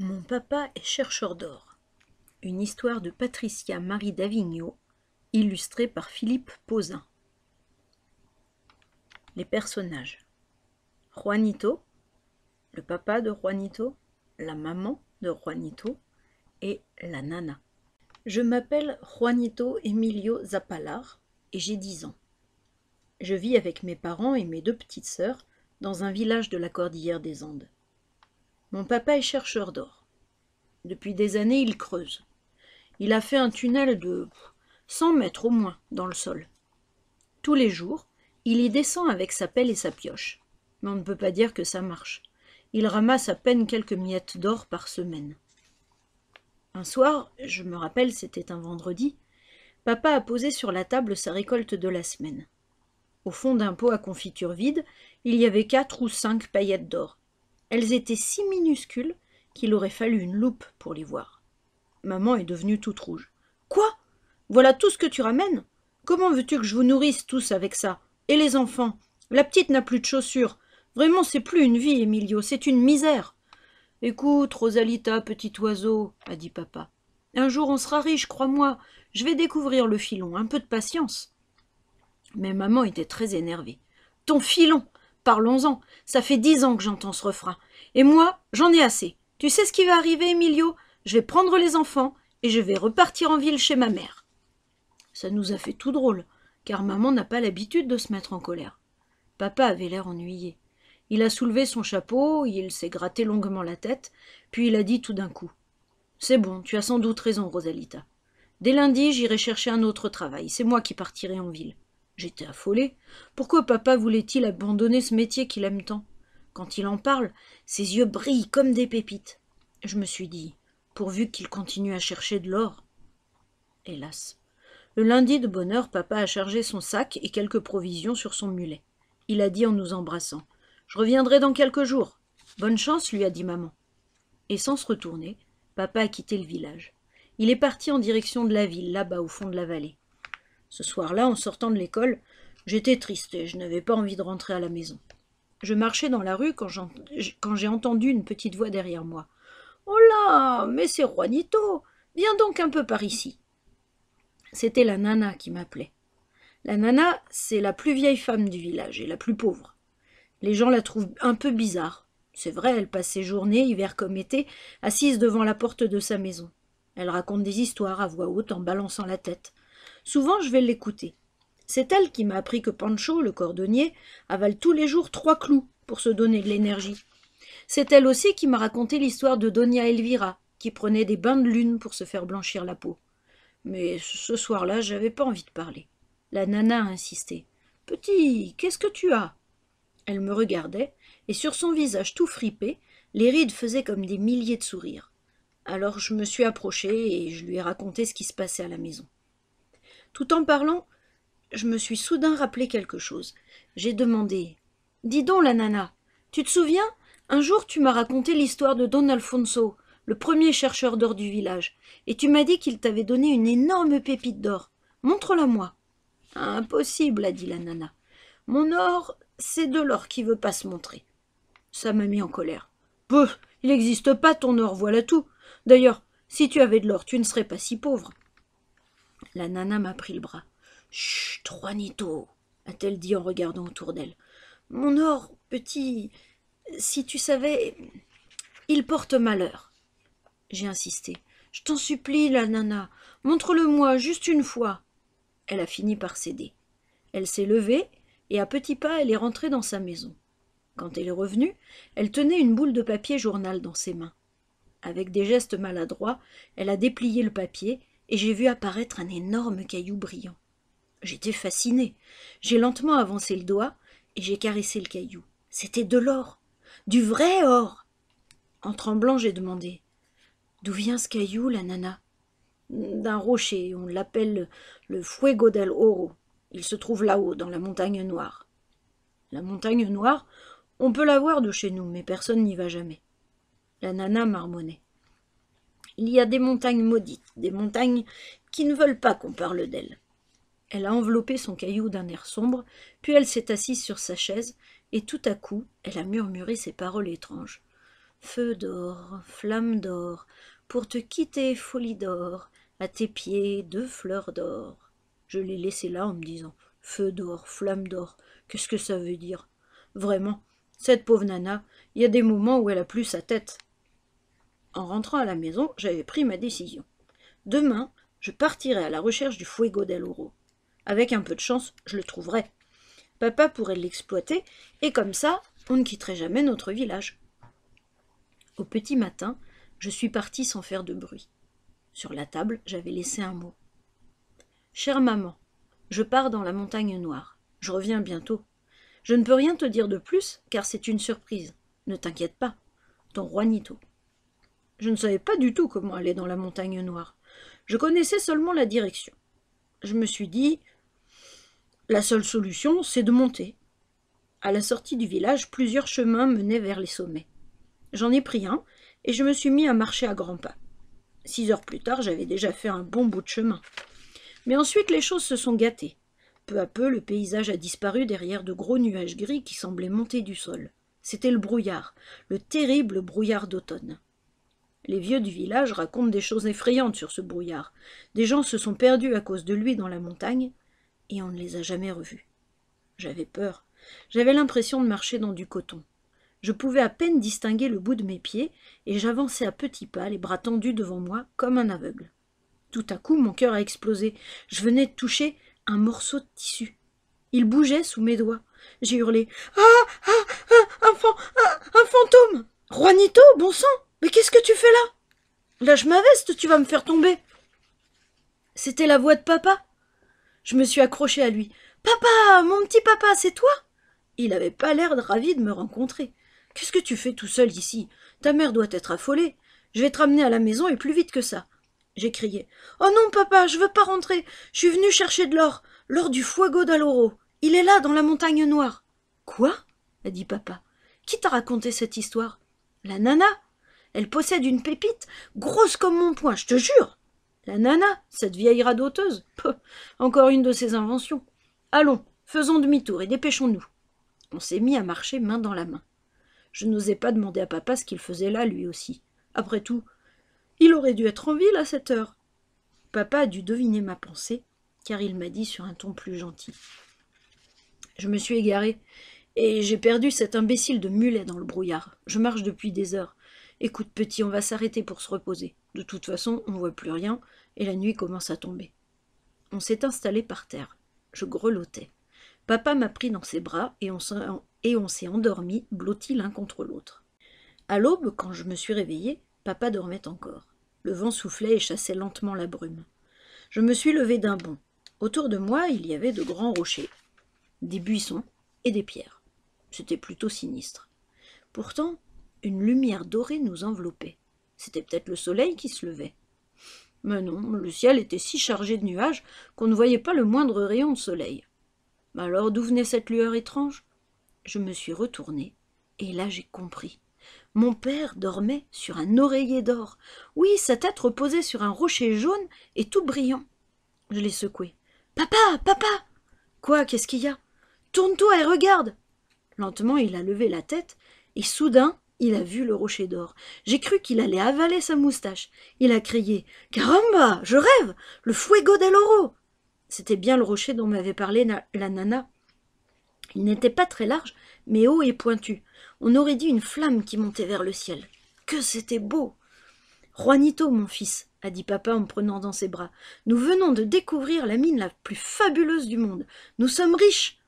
Mon papa est chercheur d'or. Une histoire de Patricia Marie d'Avignon, illustrée par Philippe Pauzin. Les personnages. Juanito, le papa de Juanito, la maman de Juanito et la nana. Je m'appelle Juanito Emilio Zapalar et j'ai 10 ans. Je vis avec mes parents et mes 2 petites sœurs dans un village de la Cordillère des Andes. Mon papa est chercheur d'or. Depuis des années, il creuse. Il a fait un tunnel de 100 mètres au moins dans le sol. Tous les jours, il y descend avec sa pelle et sa pioche. Mais on ne peut pas dire que ça marche. Il ramasse à peine quelques miettes d'or par semaine. Un soir, je me rappelle, c'était un vendredi, papa a posé sur la table sa récolte de la semaine. Au fond d'un pot à confiture vide, il y avait 4 ou 5 paillettes d'or. Elles étaient si minuscules qu'il aurait fallu une loupe pour les voir. Maman est devenue toute rouge. « Quoi ? Voilà tout ce que tu ramènes ? Comment veux-tu que je vous nourrisse tous avec ça ? Et les enfants ? La petite n'a plus de chaussures. Vraiment, c'est plus une vie, Emilio, c'est une misère. »« Écoute, Rosalita, petit oiseau, a dit papa. Un jour on sera riche, crois-moi. Je vais découvrir le filon, un peu de patience. » Mais maman était très énervée. « Ton filon ? Parlons-en. Ça fait 10 ans que j'entends ce refrain. Et moi, j'en ai assez. Tu sais ce qui va arriver, Emilio ? Je vais prendre les enfants et je vais repartir en ville chez ma mère. » Ça nous a fait tout drôle, car maman n'a pas l'habitude de se mettre en colère. Papa avait l'air ennuyé. Il a soulevé son chapeau, il s'est gratté longuement la tête, puis il a dit tout d'un coup : « C'est bon, tu as sans doute raison, Rosalita. Dès lundi, j'irai chercher un autre travail. C'est moi qui partirai en ville. » J'étais affolée. Pourquoi papa voulait-il abandonner ce métier qu'il aime tant ? Quand il en parle, ses yeux brillent comme des pépites. Je me suis dit, pourvu qu'il continue à chercher de l'or. Hélas. Le lundi de bonne heure, papa a chargé son sac et quelques provisions sur son mulet. Il a dit en nous embrassant : « Je reviendrai dans quelques jours. » « Bonne chance, lui a dit maman. » Et sans se retourner, papa a quitté le village. Il est parti en direction de la ville, là-bas au fond de la vallée. Ce soir-là, en sortant de l'école, j'étais triste et je n'avais pas envie de rentrer à la maison. Je marchais dans la rue quand j'ai entendu une petite voix derrière moi. « Oh là, mais c'est Juanito, viens donc un peu par ici. » C'était la nana qui m'appelait. La nana, c'est la plus vieille femme du village et la plus pauvre. Les gens la trouvent un peu bizarre. C'est vrai, elle passe ses journées, hiver comme été, assise devant la porte de sa maison. Elle raconte des histoires à voix haute en balançant la tête. Souvent, je vais l'écouter. C'est elle qui m'a appris que Pancho, le cordonnier, avale tous les jours 3 clous pour se donner de l'énergie. C'est elle aussi qui m'a raconté l'histoire de Doña Elvira, qui prenait des bains de lune pour se faire blanchir la peau. Mais ce soir-là, j'avais pas envie de parler. La nana a insisté. « Petit, qu'est-ce que tu as ?» Elle me regardait, et sur son visage tout fripé, les rides faisaient comme des milliers de sourires. Alors je me suis approchée et je lui ai raconté ce qui se passait à la maison. Tout en parlant, je me suis soudain rappelé quelque chose. J'ai demandé : « Dis donc, la nana, tu te souviens ? Un jour, tu m'as raconté l'histoire de Don Alfonso, le premier chercheur d'or du village, et tu m'as dit qu'il t'avait donné une énorme pépite d'or. Montre-la-moi. »« Impossible, a dit la nana. Mon or, c'est de l'or qui veut pas se montrer. » Ça m'a mis en colère. « Peu, il n'existe pas ton or, voilà tout. D'ailleurs, si tu avais de l'or, tu ne serais pas si pauvre. » La nana m'a pris le bras. « Chut, Juanito, a-t-elle dit en regardant autour d'elle. Mon or, petit, si tu savais, il porte malheur. » J'ai insisté. « Je t'en supplie, la nana, montre-le-moi juste une fois. » Elle a fini par céder. Elle s'est levée et à petits pas, elle est rentrée dans sa maison. Quand elle est revenue, elle tenait une boule de papier journal dans ses mains. Avec des gestes maladroits, elle a déplié le papier et j'ai vu apparaître un énorme caillou brillant. J'étais fascinée. J'ai lentement avancé le doigt et j'ai caressé le caillou. C'était de l'or, du vrai or. En tremblant, j'ai demandé : « D'où vient ce caillou, la nana ? » ?»« D'un rocher, on l'appelle le Fuego del Oro. Il se trouve là-haut, dans la montagne noire. » La montagne noire, on peut la voir de chez nous, mais personne n'y va jamais. La nana marmonnait. Il y a des montagnes maudites, des montagnes qui ne veulent pas qu'on parle d'elles. Elle a enveloppé son caillou d'un air sombre, puis elle s'est assise sur sa chaise, et tout à coup, elle a murmuré ces paroles étranges. Feu d'or, flamme d'or, pour te quitter, folie d'or, à tes pieds 2 fleurs d'or. Je l'ai laissé là en me disant « Feu d'or, flamme d'or, qu'est-ce que ça veut dire ?» Vraiment, cette pauvre nana, il y a des moments où elle a plus sa tête. En rentrant à la maison, j'avais pris ma décision. Demain, je partirai à la recherche du Fuego del Oro. Avec un peu de chance, je le trouverai. Papa pourrait l'exploiter, et comme ça, on ne quitterait jamais notre village. Au petit matin, je suis partie sans faire de bruit. Sur la table, j'avais laissé un mot. « Chère maman, je pars dans la montagne noire. Je reviens bientôt. Je ne peux rien te dire de plus, car c'est une surprise. Ne t'inquiète pas. Ton Juanito. » Je ne savais pas du tout comment aller dans la montagne noire. Je connaissais seulement la direction. Je me suis dit, la seule solution, c'est de monter. À la sortie du village, plusieurs chemins menaient vers les sommets. J'en ai pris un, et je me suis mis à marcher à grands pas. 6 heures plus tard, j'avais déjà fait un bon bout de chemin. Mais ensuite, les choses se sont gâtées. Peu à peu, le paysage a disparu derrière de gros nuages gris qui semblaient monter du sol. C'était le brouillard, le terrible brouillard d'automne. Les vieux du village racontent des choses effrayantes sur ce brouillard. Des gens se sont perdus à cause de lui dans la montagne, et on ne les a jamais revus. J'avais peur. J'avais l'impression de marcher dans du coton. Je pouvais à peine distinguer le bout de mes pieds, et j'avançais à petits pas, les bras tendus devant moi, comme un aveugle. Tout à coup, mon cœur a explosé. Je venais de toucher un morceau de tissu. Il bougeait sous mes doigts. J'ai hurlé « Ah, un fantôme ! Juanito, bon sang! Mais qu'est-ce que tu fais là? Lâche ma veste, tu vas me faire tomber !» C'était la voix de papa. Je me suis accrochée à lui. « Papa, mon petit papa, c'est toi ?» Il n'avait pas l'air ravi de me rencontrer. « Qu'est-ce que tu fais tout seul ici? Ta mère doit être affolée. Je vais te ramener à la maison et plus vite que ça. » J'ai crié. « Oh non, papa, je veux pas rentrer. Je suis venue chercher de l'or. L'or du Fuego del Oro. Il est là, dans la montagne noire. »« Quoi ?» a dit papa. « Qui t'a raconté cette histoire? »« La nana. Elle possède une pépite, grosse comme mon poing, je te jure. »« La nana, cette vieille radoteuse. Encore une de ses inventions. Allons, faisons demi-tour et dépêchons-nous. » On s'est mis à marcher main dans la main. Je n'osais pas demander à papa ce qu'il faisait là, lui aussi. Après tout, il aurait dû être en ville à cette heure. Papa a dû deviner ma pensée, car il m'a dit sur un ton plus gentil. Je me suis égarée, et j'ai perdu cet imbécile de mulet dans le brouillard. Je marche depuis des heures. Écoute, petit, on va s'arrêter pour se reposer. De toute façon, on ne voit plus rien, et la nuit commence à tomber. On s'est installé par terre. Je grelottais. Papa m'a pris dans ses bras, et on s'est endormis, blottis l'un contre l'autre. À l'aube, quand je me suis réveillée, papa dormait encore. Le vent soufflait et chassait lentement la brume. Je me suis levée d'un bond. Autour de moi, il y avait de grands rochers, des buissons et des pierres. C'était plutôt sinistre. Pourtant, une lumière dorée nous enveloppait. C'était peut-être le soleil qui se levait. Mais non, le ciel était si chargé de nuages qu'on ne voyait pas le moindre rayon de soleil. Alors d'où venait cette lueur étrange? Je me suis retournée, et là j'ai compris. Mon père dormait sur un oreiller d'or. Oui, sa tête reposait sur un rocher jaune et tout brillant. Je l'ai secoué. « Papa, papa !»« Quoi, qu'est-ce qu'il y a ?»« Tourne-toi et regarde !» Lentement, il a levé la tête, et soudain, il a vu le rocher d'or. J'ai cru qu'il allait avaler sa moustache. Il a crié « Caramba, je rêve! Le Fuego del Oro !» C'était bien le rocher dont m'avait parlé la nana. Il n'était pas très large, mais haut et pointu. On aurait dit une flamme qui montait vers le ciel. Que c'était beau! « Juanito, mon fils, » a dit papa en me prenant dans ses bras, « nous venons de découvrir la mine la plus fabuleuse du monde. Nous sommes riches !»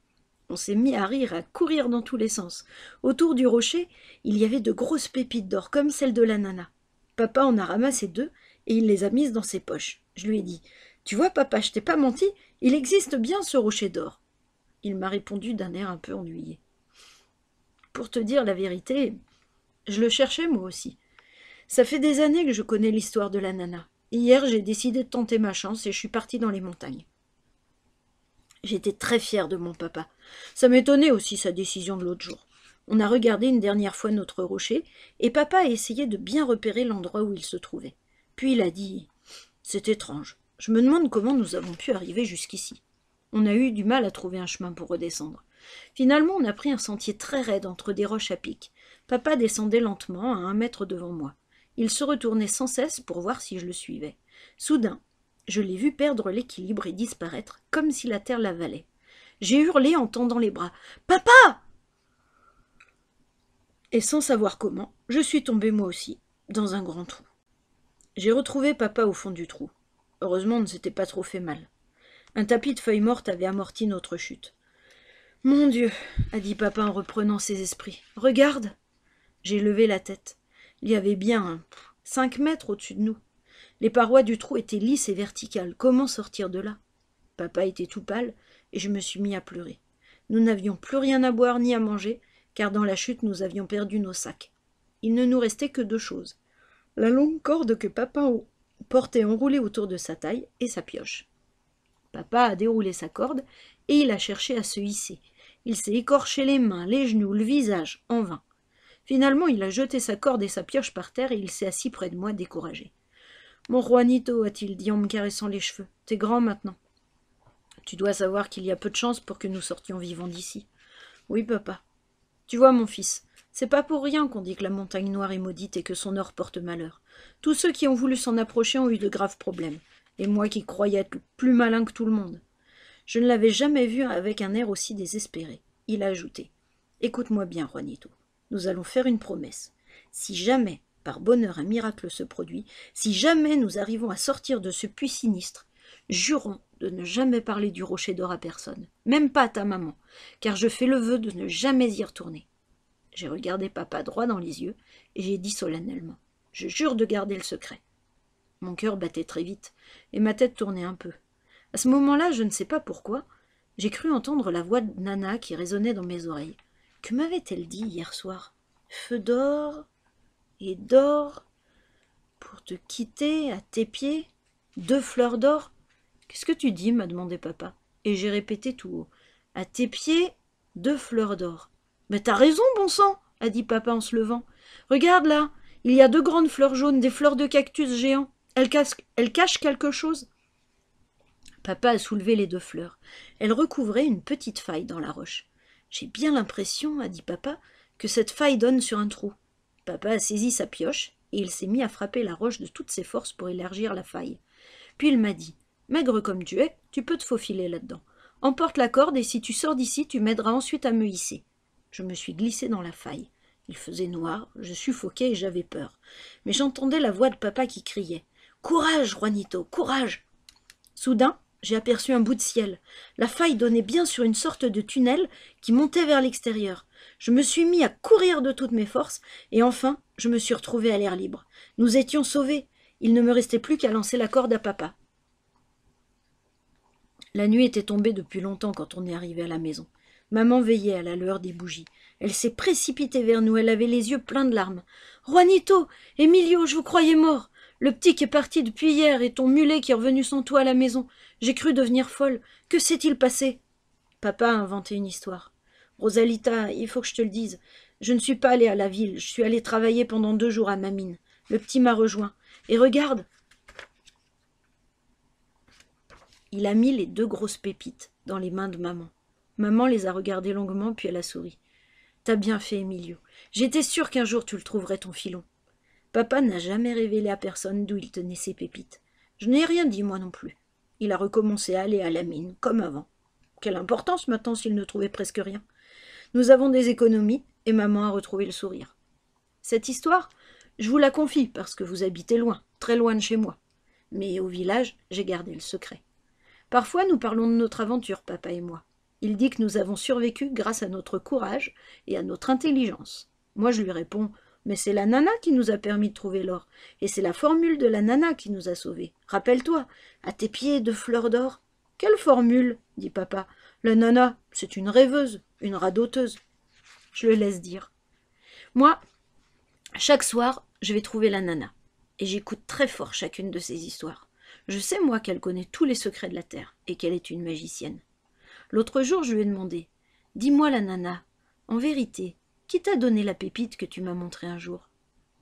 On s'est mis à rire, à courir dans tous les sens. Autour du rocher, il y avait de grosses pépites d'or, comme celles de la nana. Papa en a ramassé 2 et il les a mises dans ses poches. Je lui ai dit « Tu vois, papa, je t'ai pas menti, il existe bien ce rocher d'or. » Il m'a répondu d'un air un peu ennuyé. Pour te dire la vérité, je le cherchais moi aussi. Ça fait des années que je connais l'histoire de la nana. Hier, j'ai décidé de tenter ma chance et je suis partie dans les montagnes. J'étais très fière de mon papa. Ça m'étonnait aussi sa décision de l'autre jour. On a regardé une dernière fois notre rocher et papa a essayé de bien repérer l'endroit où il se trouvait. Puis il a dit « C'est étrange. Je me demande comment nous avons pu arriver jusqu'ici. » On a eu du mal à trouver un chemin pour redescendre. Finalement, on a pris un sentier très raide entre des roches à pic. Papa descendait lentement à 1 mètre devant moi. Il se retournait sans cesse pour voir si je le suivais. Soudain, je l'ai vu perdre l'équilibre et disparaître, comme si la terre l'avalait. J'ai hurlé en tendant les bras. « Papa !» Et sans savoir comment, je suis tombée moi aussi, dans un grand trou. J'ai retrouvé papa au fond du trou. Heureusement, on ne s'était pas trop fait mal. Un tapis de feuilles mortes avait amorti notre chute. « Mon Dieu !» a dit papa en reprenant ses esprits. « Regarde !» J'ai levé la tête. Il y avait bien 5 mètres au-dessus de nous. Les parois du trou étaient lisses et verticales. Comment sortir de là? Papa était tout pâle et je me suis mis à pleurer. Nous n'avions plus rien à boire ni à manger, car dans la chute nous avions perdu nos sacs. Il ne nous restait que 2 choses. La longue corde que papa portait enroulée autour de sa taille et sa pioche. Papa a déroulé sa corde et il a cherché à se hisser. Il s'est écorché les mains, les genoux, le visage, en vain. Finalement, il a jeté sa corde et sa pioche par terre et il s'est assis près de moi, découragé. « Mon Juanito, a-t-il dit en me caressant les cheveux, t'es grand maintenant. Tu dois savoir qu'il y a peu de chance pour que nous sortions vivants d'ici. »« Oui, papa. Tu vois, mon fils, c'est pas pour rien qu'on dit que la montagne noire est maudite et que son or porte malheur. Tous ceux qui ont voulu s'en approcher ont eu de graves problèmes, et moi qui croyais être plus malin que tout le monde. » Je ne l'avais jamais vu avec un air aussi désespéré. Il a ajouté. « Écoute-moi bien, Juanito. Nous allons faire une promesse. Si jamais, par bonheur, un miracle se produit, si jamais nous arrivons à sortir de ce puits sinistre, jurons de ne jamais parler du rocher d'or à personne, même pas à ta maman, car je fais le vœu de ne jamais y retourner. » J'ai regardé papa droit dans les yeux et j'ai dit solennellement. « Je jure de garder le secret. » Mon cœur battait très vite et ma tête tournait un peu. À ce moment-là, je ne sais pas pourquoi, j'ai cru entendre la voix de Nana qui résonnait dans mes oreilles. Que m'avait-elle dit hier soir? Feu d'or et d'or pour te quitter à tes pieds, 2 fleurs d'or. Qu'est-ce que tu dis? M'a demandé papa. Et j'ai répété tout haut. À tes pieds, 2 fleurs d'or. Mais t'as raison, bon sang, a dit papa en se levant. Regarde là, il y a 2 grandes fleurs jaunes, des fleurs de cactus géants. Elles cachent quelque chose. Papa a soulevé les 2 fleurs. Elles recouvraient une petite faille dans la roche. J'ai bien l'impression, a dit papa, que cette faille donne sur un trou. Papa a saisi sa pioche et il s'est mis à frapper la roche de toutes ses forces pour élargir la faille. Puis il m'a dit « Maigre comme tu es, tu peux te faufiler là-dedans. Emporte la corde et si tu sors d'ici, tu m'aideras ensuite à me hisser. » Je me suis glissée dans la faille. Il faisait noir, je suffoquais et j'avais peur. Mais j'entendais la voix de papa qui criait « Courage, Juanito, courage !» Soudain, j'ai aperçu un bout de ciel. La faille donnait bien sur une sorte de tunnel qui montait vers l'extérieur. Je me suis mis à courir de toutes mes forces, et enfin, je me suis retrouvée à l'air libre. Nous étions sauvés. Il ne me restait plus qu'à lancer la corde à papa. La nuit était tombée depuis longtemps quand on est arrivé à la maison. Maman veillait à la lueur des bougies. Elle s'est précipitée vers nous, elle avait les yeux pleins de larmes. « Juanito, Emilio, je vous croyais mort. Le petit qui est parti depuis hier et ton mulet qui est revenu sans toi à la maison. J'ai cru devenir folle. Que s'est-il passé ?» Papa a inventé une histoire. « Rosalita, il faut que je te le dise. Je ne suis pas allée à la ville. Je suis allée travailler pendant 2 jours à ma mine. Le petit m'a rejoint. Et regarde !» Il a mis les 2 grosses pépites dans les mains de maman. Maman les a regardées longuement, puis elle a souri. « T'as bien fait, Emilio. J'étais sûre qu'un jour tu le trouverais, ton filon. » Papa n'a jamais révélé à personne d'où il tenait ses pépites. Je n'ai rien dit, moi non plus. Il a recommencé à aller à la mine, comme avant. Quelle importance maintenant s'il ne trouvait presque rien. Nous avons des économies, et maman a retrouvé le sourire. Cette histoire, je vous la confie parce que vous habitez loin, très loin de chez moi. Mais au village, j'ai gardé le secret. Parfois, nous parlons de notre aventure, papa et moi. Il dit que nous avons survécu grâce à notre courage et à notre intelligence. Moi, je lui réponds « Mais c'est la nana qui nous a permis de trouver l'or, et c'est la formule de la nana qui nous a sauvés. Rappelle-toi, à tes pieds 2 fleurs d'or. »« Quelle formule ?» dit papa. « La nana, c'est une rêveuse, une radoteuse. » Je le laisse dire. Moi, chaque soir, je vais trouver la nana, et j'écoute très fort chacune de ses histoires. Je sais, moi, qu'elle connaît tous les secrets de la terre, et qu'elle est une magicienne. L'autre jour, je lui ai demandé « Dis-moi, la nana, en vérité, qui t'a donné la pépite que tu m'as montrée un jour ?»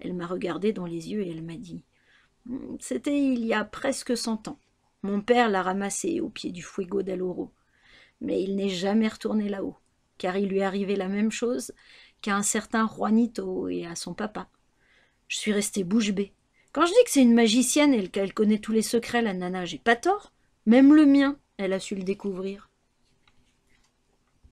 Elle m'a regardé dans les yeux et elle m'a dit « C'était il y a presque 100 ans. Mon père l'a ramassée au pied du Fuego del Oro. Mais il n'est jamais retourné là-haut, car il lui est arrivé la même chose qu'à un certain Juanito et à son papa. Je suis restée bouche bée. Quand je dis que c'est une magicienne et qu'elle connaît tous les secrets, la nana, j'ai pas tort. Même le mien, elle a su le découvrir.